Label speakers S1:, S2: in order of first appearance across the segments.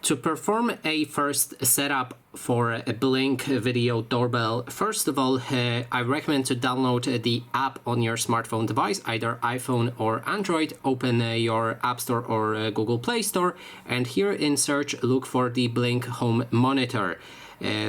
S1: To perform a first setup for a Blink Video Doorbell, first of all, I recommend to download the app on your smartphone device, either iPhone or Android. Open your App Store or Google Play Store, and here in search, look for the Blink Home Monitor.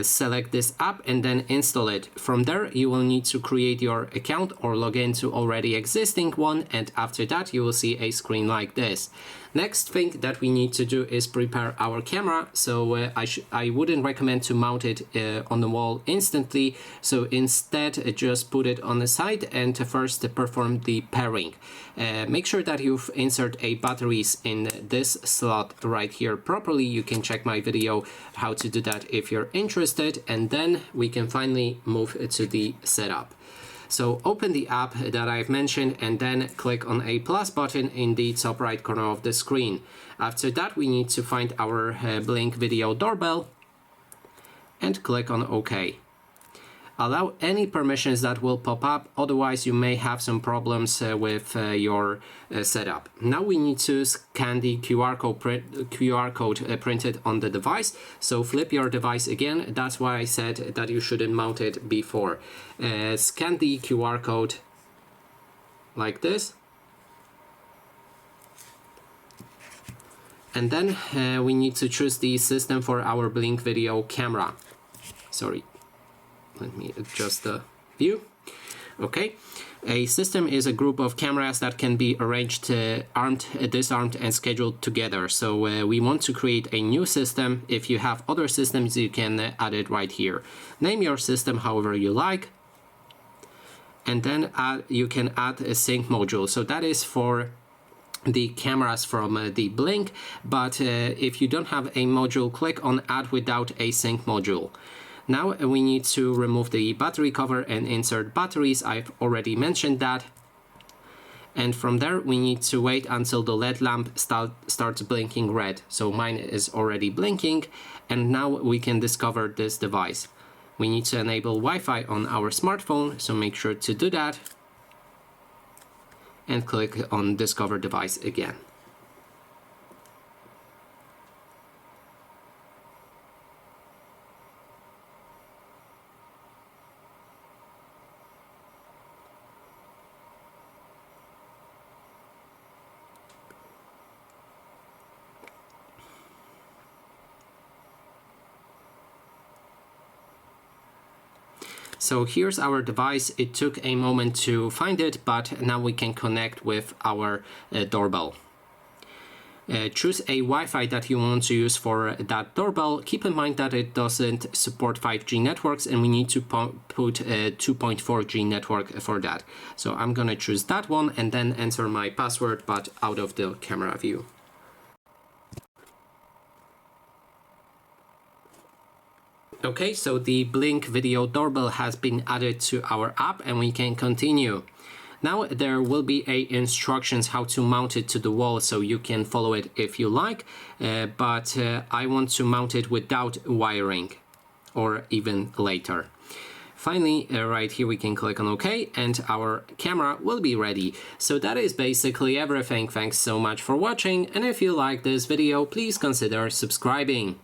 S1: Select this app and then install it. From there, you will need to create your account or log into already existing one, and after that you will see a screen like this. Next thing that we need to do is prepare our camera. So I wouldn't recommend to mount it on the wall instantly, so instead just put it on the side and first perform the pairing. Make sure that you've insert a batteries in this slot right here properly. You can check my video how to do that if you're interested, and then we can finally move to the setup. So open the app that I've mentioned and then click on a plus button in the top right corner of the screen. After that, we need to find our Blink Video Doorbell and click on OK. Allow any permissions that will pop up, otherwise you may have some problems with your setup. Now we need to scan the QR code printed on the device. So flip your device again. That's why I said that you shouldn't mount it before. Scan the QR code like this. And then we need to choose the system for our Blink Video camera. Sorry. Let me adjust the view. Okay. A system is a group of cameras that can be arranged, armed, disarmed, and scheduled together. So we want to create a new system. If you have other systems, you can add it right here. Name your system however you like. And then you can add a sync module. So that is for the cameras from the Blink. But if you don't have a module, click on Add without a sync module. Now we need to remove the battery cover and insert batteries. I've already mentioned that. And from there, we need to wait until the LED lamp starts blinking red. So mine is already blinking. And now we can discover this device. We need to enable Wi-Fi on our smartphone, so make sure to do that. And click on Discover Device again. So here's our device. It took a moment to find it, but now we can connect with our doorbell. Choose a Wi-Fi that you want to use for that doorbell. Keep in mind that it doesn't support 5G networks, and we need to put a 2.4G network for that. So I'm gonna choose that one and then enter my password, but out of the camera view. Okay, so the Blink Video Doorbell has been added to our app and we can continue. Now there will be instructions how to mount it to the wall, so you can follow it if you like, but I want to mount it without wiring, or even later. Finally, right here we can click on OK and our camera will be ready. So that is basically everything. Thanks so much for watching, and if you like this video, please consider subscribing.